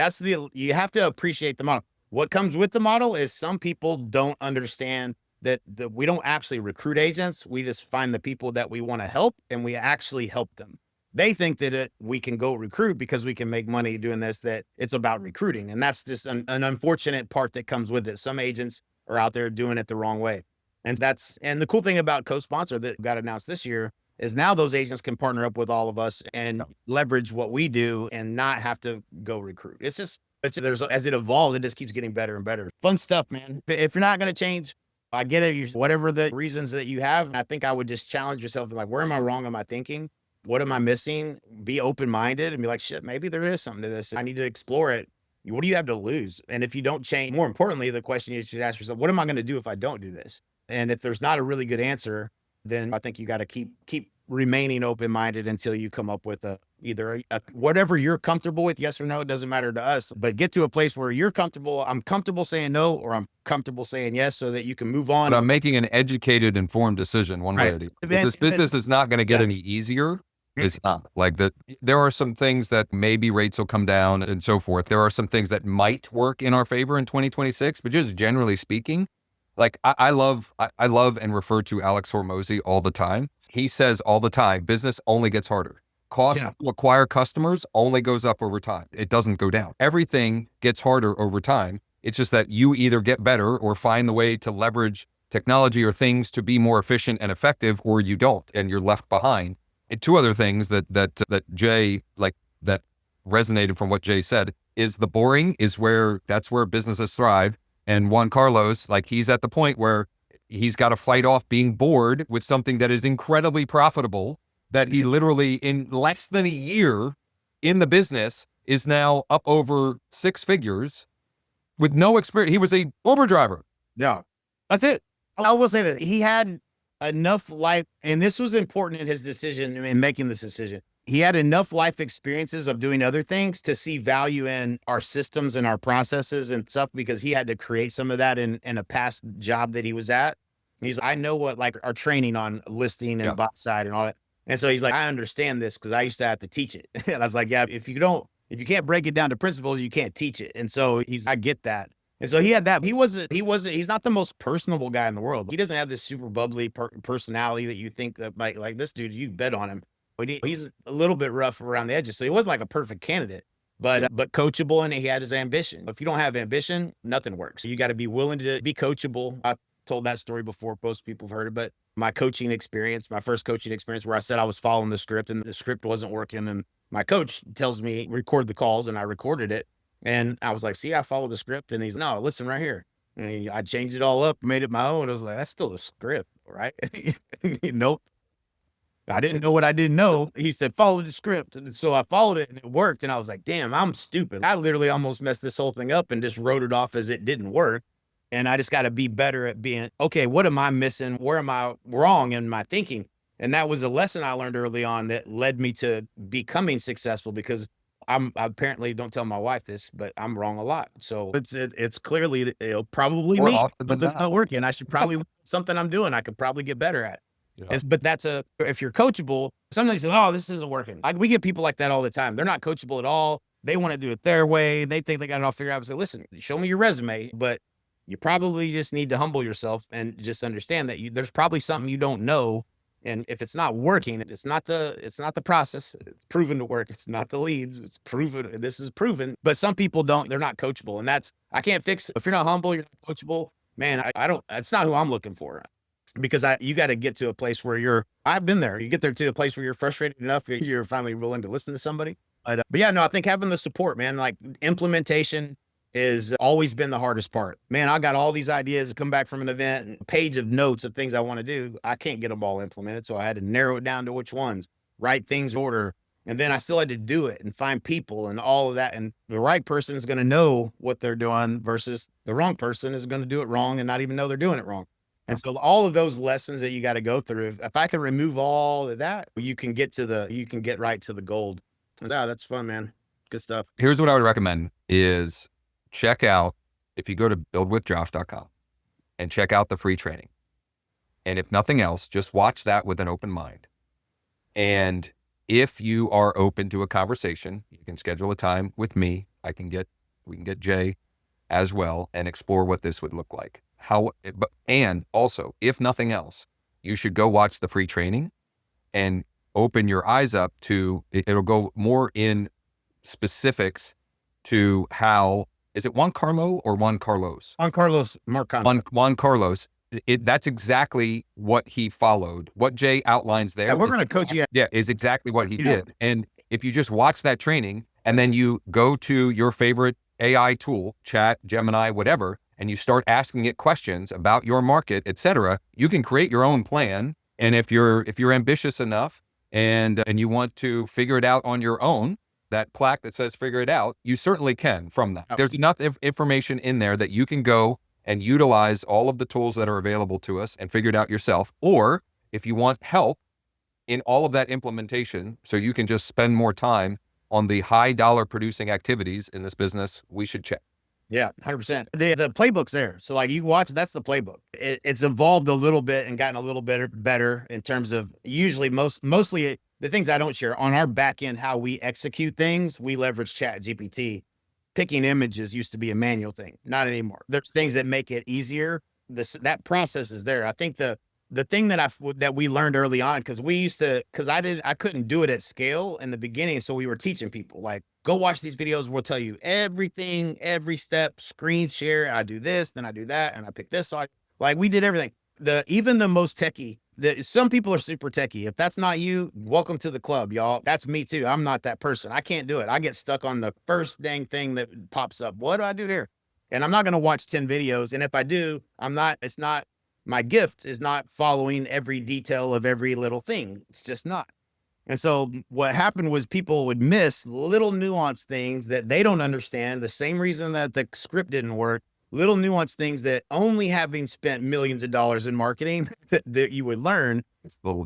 [SPEAKER 2] you have to appreciate the model. What comes with the model is some people don't understand that we don't actually recruit agents. We just find the people that we want to help and we actually help them. They think that we can go recruit because we can make money doing this, that it's about recruiting. And that's just an unfortunate part that comes with it. Some agents are out there doing it the wrong way. And the cool thing about co-sponsor that got announced this year is now those agents can partner up with all of us and leverage what we do and not have to go recruit. It's just, as it evolves, it just keeps getting better and better. Fun stuff, man. If you're not going to change, I get it. Whatever the reasons that you have, I think I would just challenge yourself and like, where am I wrong? Am I thinking? What am I missing? Be open-minded and be like, shit, maybe there is something to this. I need to explore it. What do you have to lose? And if you don't change, more importantly, the question you should ask yourself, what am I going to do if I don't do this? And if there's not a really good answer, then I think you got to keep remaining open-minded until you come up with either whatever you're comfortable with. Yes or no, it doesn't matter to us, but get to a place where you're comfortable. I'm comfortable saying no, or I'm comfortable saying yes, so that you can move on.
[SPEAKER 1] But I'm making an educated, informed decision one way or the other. This business is not going to get any easier. It's not like that. There are some things that maybe rates will come down and so forth. There are some things that might work in our favor in 2026, but just generally speaking, like I love and refer to Alex Hormozy all the time. He says all the time, business only gets harder. Cost to acquire customers only goes up over time. It doesn't go down. Everything gets harder over time. It's just that you either get better or find the way to leverage technology or things to be more efficient and effective, or you don't, and you're left behind. And two other things that Jay, like, that resonated from what Jay said is the boring is that's where businesses thrive. And Juan Carlos, like, he's at the point where he's got to fight off being bored with something that is incredibly profitable, that he literally in less than a year in the business is now up over 6 figures with no experience. He was a Uber driver.
[SPEAKER 2] Yeah.
[SPEAKER 1] That's it.
[SPEAKER 2] I will say that he had enough life, and this was important in his decision, in making this decision. He had enough life experiences of doing other things to see value in our systems and our processes and stuff, because he had to create some of that in a past job that he was at. And I know what, like, our training on listing and bot side and all that. And so he's like, I understand this because I used to have to teach it. And I was like, yeah, if you can't break it down to principles, you can't teach it. And so I get that. And so he had that. He's not the most personable guy in the world. He doesn't have this super bubbly personality that you think that might, like, this dude, you bet on him. But he's a little bit rough around the edges. So he wasn't like a perfect candidate, but coachable, and he had his ambition. If you don't have ambition, nothing works. You got to be willing to be coachable. I told that story before. Most people have heard it, but my coaching experience, my first coaching experience, where I said I was following the script and the script wasn't working. And my coach tells me, record the calls, and I recorded it. And I was like, see, I followed the script. And he's, no, listen right here. And I changed it all up, made it my own. I was like, that's still the script, right? Nope. I didn't know what I didn't know. He said, follow the script. And so I followed it and it worked. And I was like, damn, I'm stupid. I literally almost messed this whole thing up and just wrote it off as it didn't work. And I just got to be better at being, okay, what am I missing? Where am I wrong in my thinking? And that was a lesson I learned early on that led me to becoming successful, because I apparently, don't tell my wife this, but I'm wrong a lot. So it's clearly, probably me, but that's not working. I should probably, something I'm doing, I could probably get better at. Yeah. But if you're coachable, sometimes you say, oh, this isn't working. Like, we get people like that all the time. They're not coachable at all. They want to do it their way. They think they got it all figured out. I say, listen, show me your resume, but you probably just need to humble yourself and just understand that there's probably something you don't know. And if it's not working, it's not the process. It's proven to work. It's not the leads. It's proven. This is proven. But some people they're not coachable. And I can't fix it. If you're not humble, you're not coachable, man, that's not who I'm looking for. Because you got to get to a place where I've been there. You get there to a place where you're frustrated enough, you're finally willing to listen to somebody. But yeah, no, I think having the support, man, like, implementation is always been the hardest part. Man, I got all these ideas to come back from an event and a page of notes of things I want to do. I can't get them all implemented. So I had to narrow it down to which ones, write things in order. And then I still had to do it and find people and all of that. And the right person is going to know what they're doing versus the wrong person is going to do it wrong and not even know they're doing it wrong. And so all of those lessons that you got to go through, if I can remove all of that, you can get right to the gold. Yeah, that's fun, man. Good stuff.
[SPEAKER 1] Here's what I would recommend is check out, if you go to buildwithjosh.com and check out the free training. And if nothing else, just watch that with an open mind. And if you are open to a conversation, you can schedule a time with me. We can get Jay as well and explore what this would look like. And also, if nothing else, you should go watch the free training and open your eyes up to, it'll go more in specifics to how, is it Juan Carlo or Juan Carlos?
[SPEAKER 2] Juan Carlos Marcano.
[SPEAKER 1] Juan Carlos That's exactly what he followed. What Jay outlines there.
[SPEAKER 2] Yeah, we're going to coach you.
[SPEAKER 1] Yeah, is exactly what he
[SPEAKER 2] You know.
[SPEAKER 1] did. And if you just watch that training and then you go to your favorite AI tool, Chat, Gemini, whatever, and you start asking it questions about your market, et cetera, you can create your own plan. And if you're ambitious enough and you want to figure it out on your own, that plaque that says figure it out, you certainly can from that. There's enough information in there that you can go and utilize all of the tools that are available to us and figure it out yourself. Or if you want help in all of that implementation, so you can just spend more time on the high dollar producing activities in this business, we should check.
[SPEAKER 2] Yeah, 100%. The playbook's there. So like you watch, that's the playbook. It's evolved a little bit and gotten a little better in terms of usually mostly the things I don't share on our back end, how we execute things. We leverage ChatGPT. Picking images used to be a manual thing, not anymore. There's things that make it easier. That process is there. I think the thing that we learned early on, because I couldn't do it at scale in the beginning. So we were teaching people like, go watch these videos. We'll tell you everything, every step, screen share. I do this, then I do that. And I pick this. Like we did everything. Even the most techie, some people are super techie. If that's not you, welcome to the club, y'all. That's me too. I'm not that person. I can't do it. I get stuck on the first dang thing that pops up. What do I do here? And I'm not going to watch 10 videos. And if I do, my gift is not following every detail of every little thing. It's just not. And so what happened was people would miss little nuanced things that they don't understand. The same reason that the script didn't work, little nuanced things that only having spent millions of dollars in marketing that you would learn.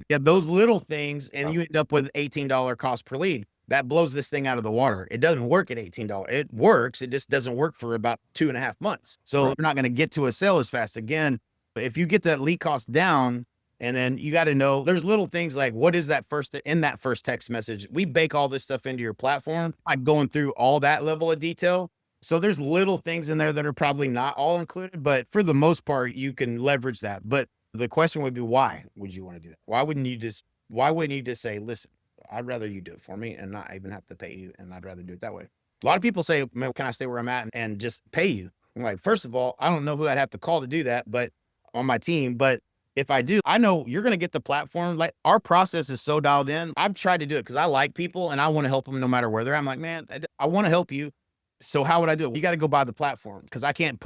[SPEAKER 2] Yeah, those little things. And you end up with $18 cost per lead. That blows this thing out of the water. It doesn't work at $18. It works. It just doesn't work for about 2.5 months. So We're not going to get to a sale as fast. Again, if you get that lead cost down, and then you got to know there's little things like what is that in that first text message? We bake all this stuff into your platform. I'm going through all that level of detail. So there's little things in there that are probably not all included, but for the most part, you can leverage that. But the question would be, why would you want to do that? Why wouldn't you just say, listen, I'd rather you do it for me and not even have to pay you. And I'd rather do it that way. A lot of people say, man, can I stay where I'm at and just pay you? I'm like, first of all, I don't know who I'd have to call to do that, but on my team. But if I do, I know you're going to get the platform. Like our process is so dialed in. I've tried to do it because I like people and I want to help them no matter where they're at. I'm like, man, I want to help you. So how would I do it? You got to go buy the platform because I can't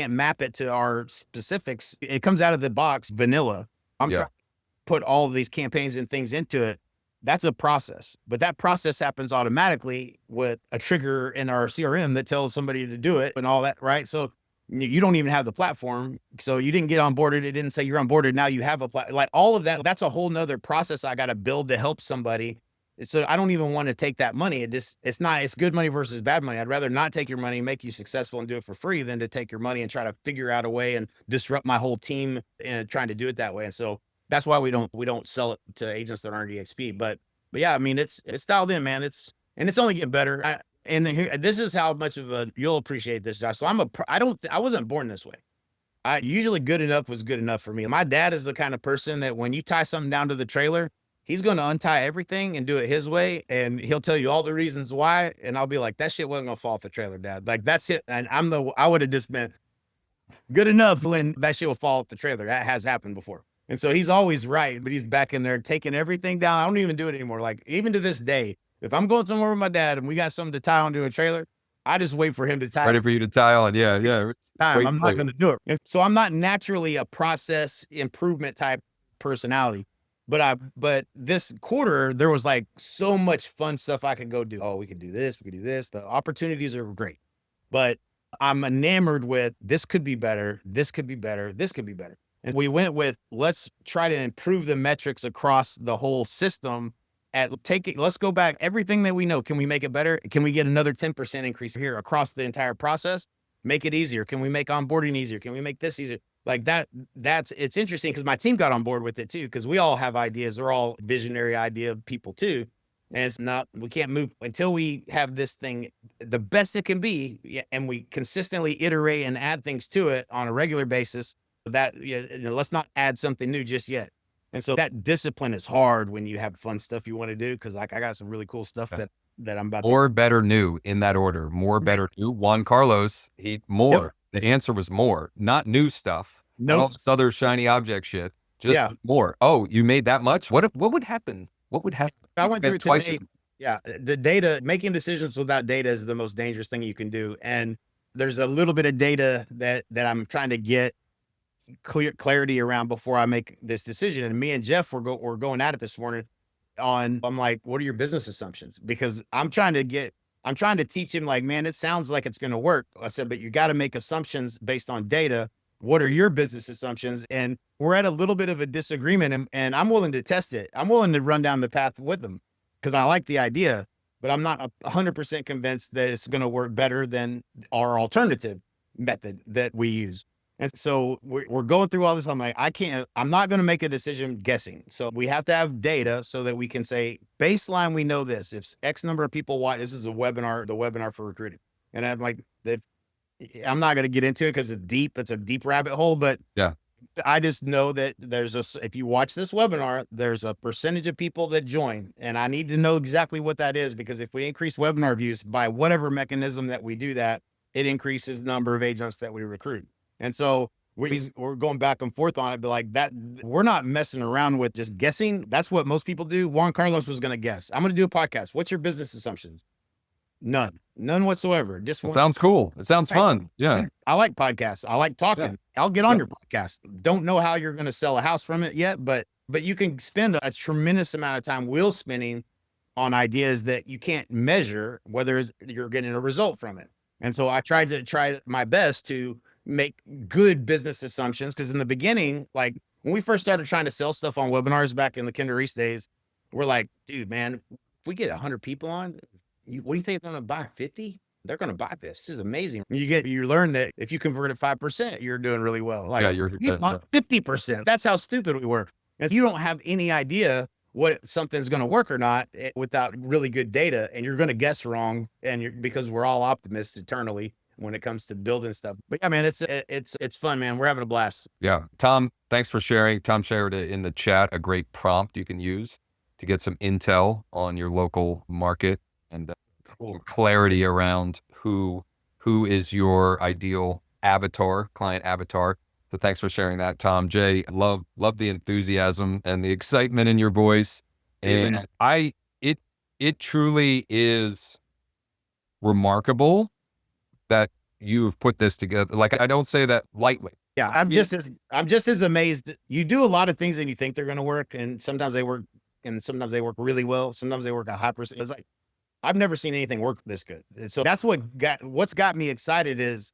[SPEAKER 2] map it to our specifics. It comes out of the box vanilla. I'm trying to put all of these campaigns and things into it. That's a process, but that process happens automatically with a trigger in our CRM that tells somebody to do it and all that. Right. So you don't even have the platform. So you didn't get onboarded. It didn't say you're onboarded. Now you have like all of that. That's a whole nother process I got to build to help somebody. So I don't even want to take that money. It's good money versus bad money. I'd rather not take your money, make you successful and do it for free than to take your money and try to figure out a way and disrupt my whole team and trying to do it that way. And so that's why we don't sell it to agents that aren't EXP. But yeah, I mean, it's dialed in, man. It's only getting better. This is how much of you'll appreciate this, Josh. So I wasn't born this way. Usually good enough was good enough for me. My dad is the kind of person that when you tie something down to the trailer, he's going to untie everything and do it his way. And he'll tell you all the reasons why. And I'll be like, that shit wasn't going to fall off the trailer, Dad. Like that's it. And I would have just been good enough when that shit will fall off the trailer. That has happened before. And so he's always right, but he's back in there taking everything down. I don't even do it anymore. Like even to this day, if I'm going somewhere with my dad and we got something to tie onto a trailer, I just wait for him to tie.
[SPEAKER 1] Ready for you to tie on. Yeah.
[SPEAKER 2] I'm not going to do it. And so I'm not naturally a process improvement type personality, but this quarter, there was like so much fun stuff I could go do. Oh, we could do this. We could do this. The opportunities are great, but I'm enamored with this could be better. This could be better. This could be better. And we went with, let's try to improve the metrics across the whole system. Let's go back. Everything that we know, can we make it better? Can we get another 10% increase here across the entire process? Make it easier. Can we make onboarding easier? Can we make this easier? Like it's interesting because my team got on board with it too, because we all have ideas. We're all visionary idea people too. And we can't move until we have this thing the best it can be. And we consistently iterate and add things to it on a regular basis. Let's not add something new just yet. And so that discipline is hard when you have fun stuff you want to do. Cause like I got some really cool stuff that I'm about
[SPEAKER 1] more, better, new in that order. More, better, new. Juan Carlos, more. The answer was more, not new stuff. Not all
[SPEAKER 2] Nope.
[SPEAKER 1] this other shiny object shit. Just
[SPEAKER 2] Yeah.
[SPEAKER 1] more. Oh, you made that much? What would happen? What would happen?
[SPEAKER 2] I went through it
[SPEAKER 1] Twice
[SPEAKER 2] today.
[SPEAKER 1] as
[SPEAKER 2] Yeah. The data, making decisions without data is the most dangerous thing you can do. And there's a little bit of data that I'm trying to get clarity around before I make this decision. And me and Jeff we're going at it this morning I'm like, what are your business assumptions? Because I'm trying to teach him, like, man, it sounds like it's going to work. I said, but you got to make assumptions based on data. What are your business assumptions? And we're at a little bit of a disagreement, and I'm willing to test it. I'm willing to run down the path with them because I like the idea, but I'm not 100% convinced that it's going to work better than our alternative method that we use. And so we're going through all this. I'm like, I'm not going to make a decision guessing. So we have to have data so that we can say baseline, we know this. If X number of people watch, this is the webinar for recruiting. And I'm like, I'm not going to get into it because it's a deep rabbit hole, but
[SPEAKER 1] yeah.
[SPEAKER 2] I just know that if you watch this webinar, there's a percentage of people that join, and I need to know exactly what that is, because if we increase webinar views by whatever mechanism that we do that, it increases the number of agents that we recruit. And so we're going back and forth on it, but like that, we're not messing around with just guessing. That's what most people do. Juan Carlos was going to guess. I'm going to do a podcast. What's your business assumptions? None whatsoever. Just one.
[SPEAKER 1] Sounds cool. It sounds fun. Yeah.
[SPEAKER 2] I like podcasts. I like talking. I'll get on your podcast. Don't know how you're going to sell a house from it yet, but you can spend a tremendous amount of time wheel spinning on ideas that you can't measure whether you're getting a result from it. And so I tried my best to make good business assumptions, because in the beginning, like when we first started trying to sell stuff on webinars back in the Kinder Reese days, we're like, dude, man, if we get 100 people on, what do you think they're going to buy? 50? They're going to buy this. This is amazing. You learn that if you convert at 5%, you're doing really well. Like,
[SPEAKER 1] you're
[SPEAKER 2] 50%. That's how stupid we were. And you don't have any idea what something's going to work or not without really good data, and you're going to guess wrong. And because we're all optimists eternally when it comes to building stuff. But yeah, man, it's fun, man. We're having a blast.
[SPEAKER 1] Yeah. Tom, thanks for sharing. Tom shared in the chat a great prompt you can use to get some intel on your local market and some clarity around who is your ideal avatar, client avatar. So thanks for sharing that, Tom. Jay, love the enthusiasm and the excitement in your voice. And it truly is remarkable that you've put this together. Like, I don't say that lightly.
[SPEAKER 2] Yeah, I'm just as amazed. You do a lot of things and you think they're going to work, and sometimes they work, and sometimes they work really well. Sometimes they work a high percent. It's like, I've never seen anything work this good. So that's what's got me excited is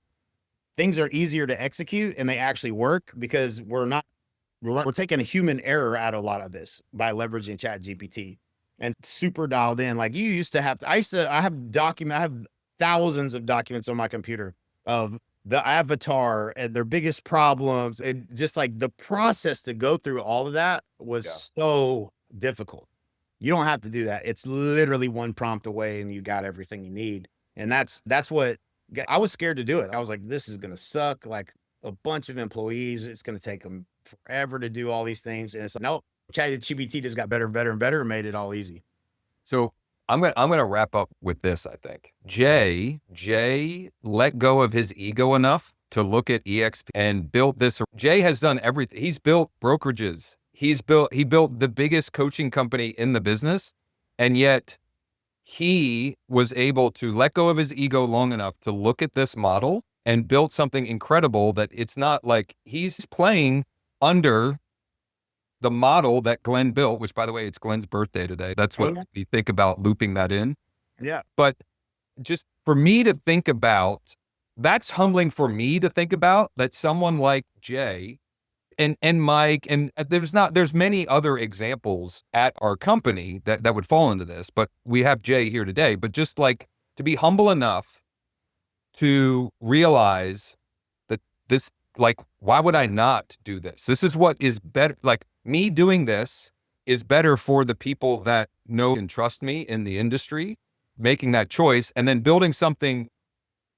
[SPEAKER 2] things are easier to execute and they actually work, because we're taking a human error out of a lot of this by leveraging ChatGPT and super dialed in. Like you used to have to, I have thousands of documents on my computer of the avatar and their biggest problems. And just like the process to go through all of that was so difficult. You don't have to do that. It's literally one prompt away and you got everything you need. And that's what I was scared to do it. I was like, this is going to suck. Like a bunch of employees, it's going to take them forever to do all these things. And it's like, no, ChatGPT just got better and better and better and made it all easy.
[SPEAKER 1] So I'm gonna wrap up with this. I think Jay let go of his ego enough to look at EXP and built this. Jay has done everything. He's built brokerages. He built the biggest coaching company in the business, and yet he was able to let go of his ego long enough to look at this model and build something incredible. That it's not like he's playing under the model that Glenn built, which, by the way, it's Glenn's birthday today. That's what we think about looping that in.
[SPEAKER 2] Yeah.
[SPEAKER 1] But just for me to think about, that's humbling for me to think about, that someone like Jay and Mike, and there's many other examples at our company that would fall into this, but we have Jay here today. But just like to be humble enough to realize that this, like, why would I not do this? This is what is better. Like, me doing this is better for the people that know and trust me in the industry, making that choice, and then building something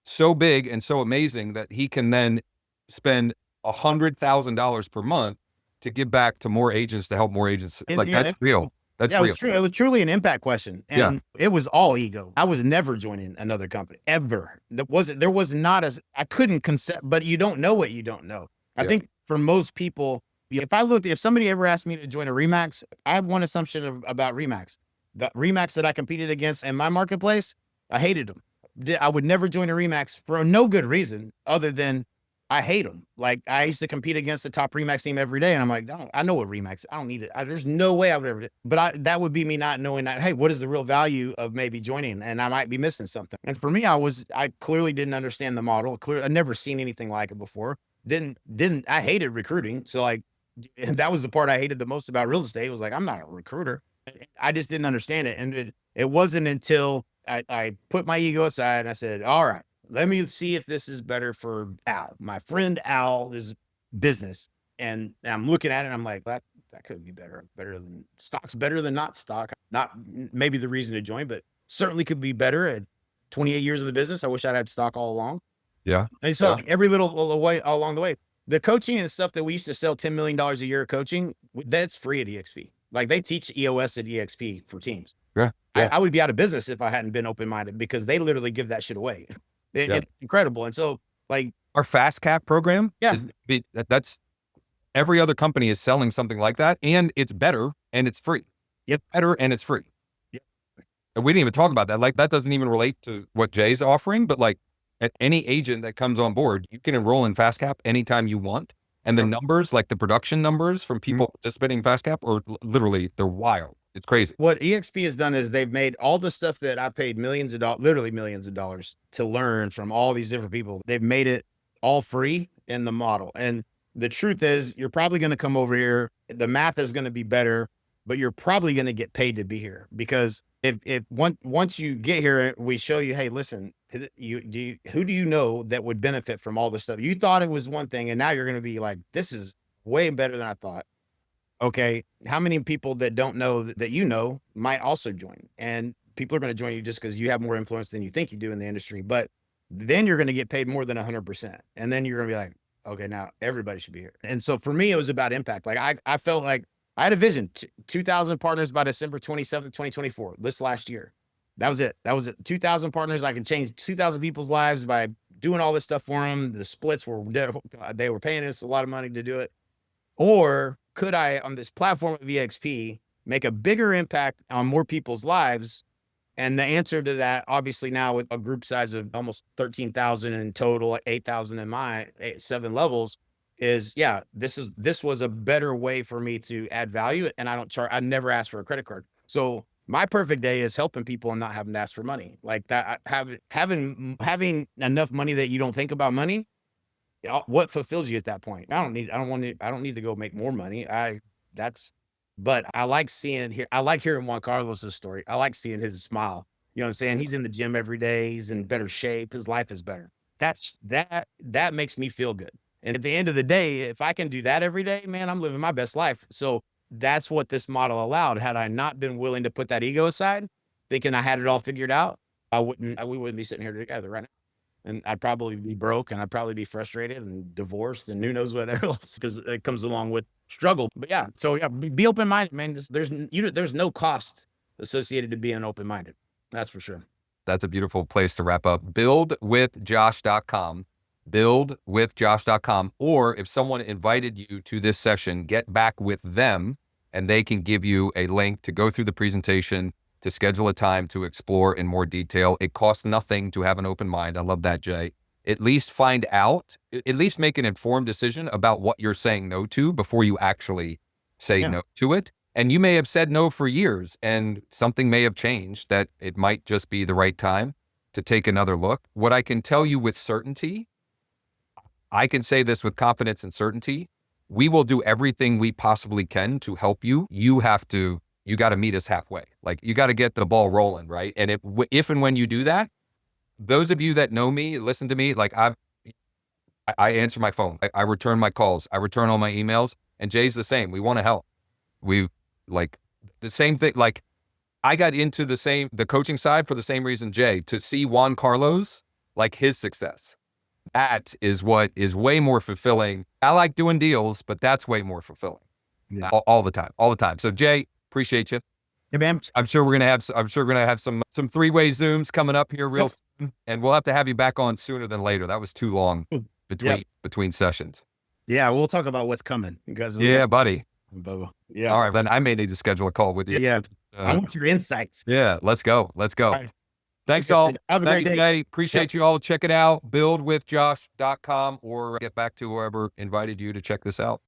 [SPEAKER 1] so big and so amazing that he can then spend $100,000 per month to give back to more agents, to help more agents. That's real. That's real.
[SPEAKER 2] It was truly an impact question. And it was all ego. I was never joining another company, ever. I couldn't concept, but you don't know what you don't know. I think for most people, if somebody ever asked me to join a Remax, I have one assumption about Remax. The Remax that I competed against in my marketplace, I hated them. I would never join a Remax for no good reason other than I hate them. Like, I used to compete against the top Remax team every day, and I'm like, no, I know what Remax. I don't need it. There's no way I would ever. That would be me not knowing that. Hey, what is the real value of maybe joining? And I might be missing something. And for me, I clearly didn't understand the model. I'd never seen anything like it before. I hated recruiting. So like, that was the part I hated the most about real estate. It was like, I'm not a recruiter. I just didn't understand it. And it wasn't until I put my ego aside and I said, all right, let me see if this is better for Al, my friend Al, is business. And I'm looking at it and I'm like, that could be better than stock's better than not stock. Not maybe the reason to join, but certainly could be better. At 28 years of the business, I wish I'd had stock all along.
[SPEAKER 1] Yeah.
[SPEAKER 2] And so every little way along the way, the coaching and stuff that we used to sell $10 million a year of coaching, that's free at EXP. Like, they teach EOS at EXP for teams.
[SPEAKER 1] Yeah.
[SPEAKER 2] I would be out of business if I hadn't been open-minded, because they literally give that shit away. It's incredible. And so, like,
[SPEAKER 1] our fast cap program,
[SPEAKER 2] Yeah.
[SPEAKER 1] that's every other company is selling something like that, and it's better and it's free.
[SPEAKER 2] Yep.
[SPEAKER 1] Better and it's free.
[SPEAKER 2] Yep.
[SPEAKER 1] And we didn't even talk about that. Like, that doesn't even relate to what Jay's offering, but like, at any agent that comes on board, you can enroll in fast cap anytime you want. And the numbers, like the production numbers from people participating in fast cap, are literally, they're wild. It's crazy.
[SPEAKER 2] What EXP has done is they've made all the stuff that I paid millions of dollars, literally millions of dollars, to learn from all these different people. They've made it all free in the model. And the truth is, you're probably going to come over here. The math is going to be better, but you're probably going to get paid to be here, because once you get here, we show you, hey, listen, who do you know that would benefit from all this stuff? You thought it was one thing, and now you're going to be like, this is way better than I thought. Okay, how many people that don't know that you know might also join? And people are going to join you just because you have more influence than you think you do in the industry. But then you're going to get paid more than 100%. And then you're going to be like, okay, now everybody should be here. And so for me, it was about impact. Like, I felt like I had a vision, 2,000 partners by December 27th, 2024, this last year. That was it. 2,000 partners. I can change 2,000 people's lives by doing all this stuff for them. The splits they were paying us a lot of money to do it. Or could I, on this platform of EXP, make a bigger impact on more people's lives? And the answer to that, obviously, now with a group size of almost 13,000 in total, 8,000 in my 7 levels, is this was a better way for me to add value. And I never ask for a credit card. So my perfect day is helping people and not having to ask for money. Like that, having enough money that you don't think about money. What fulfills you at that point? I don't need to go make more money. But I like hearing Juan Carlos's story. I like seeing his smile. You know what I'm saying? He's in the gym every day. He's in better shape. His life is better. That makes me feel good. And at the end of the day, if I can do that every day, man, I'm living my best life. So that's what this model allowed. Had I not been willing to put that ego aside, thinking I had it all figured out, we wouldn't be sitting here together right now. And I'd probably be broke, and I'd probably be frustrated and divorced and who knows what else, because it comes along with struggle. But yeah, so yeah, be open-minded, man. There's no cost associated to being open-minded. That's for sure.
[SPEAKER 1] That's a beautiful place to wrap up. Buildwithjosh.com. Buildwithjosh.com. Or if someone invited you to this session, get back with them and they can give you a link to go through the presentation, to schedule a time to explore in more detail. It costs nothing to have an open mind. I love that, Jay. At least find out, at least make an informed decision about what you're saying no to before you actually say no to it. And you may have said no for years, and something may have changed, that it might just be the right time to take another look. What I can tell you with certainty, I can say this with confidence and certainty, we will do everything we possibly can to help you. You got to meet us halfway. Like, you got to get the ball rolling, right? And if and when you do that, those of you that know me, listen to me, like I answer my phone. I return my calls. I return all my emails. And Jay's the same. We want to help. We like the same thing. Like, I got into the coaching side for the same reason, Jay, to see Juan Carlos, like his success. That is what is way more fulfilling. I like doing deals, but that's way more fulfilling. Yeah. All the time. So Jay, appreciate you.
[SPEAKER 2] Yeah, man.
[SPEAKER 1] I'm sure we're gonna have some 3-way Zooms coming up here real soon, and we'll have to have you back on sooner than later. That was too long between sessions.
[SPEAKER 2] Yeah, we'll talk about what's coming. You guys,
[SPEAKER 1] Yeah, buddy.
[SPEAKER 2] Yeah.
[SPEAKER 1] All right, then I may need to schedule a call with you.
[SPEAKER 2] Yeah. I want your insights.
[SPEAKER 1] Yeah, let's go. Let's go.
[SPEAKER 2] All right.
[SPEAKER 1] Thanks
[SPEAKER 2] Okay,
[SPEAKER 1] all.
[SPEAKER 2] have a
[SPEAKER 1] Thank
[SPEAKER 2] great
[SPEAKER 1] you,
[SPEAKER 2] day.
[SPEAKER 1] Jay. Appreciate you all. Check it out. Buildwithjosh.com or get back to whoever invited you to check this out.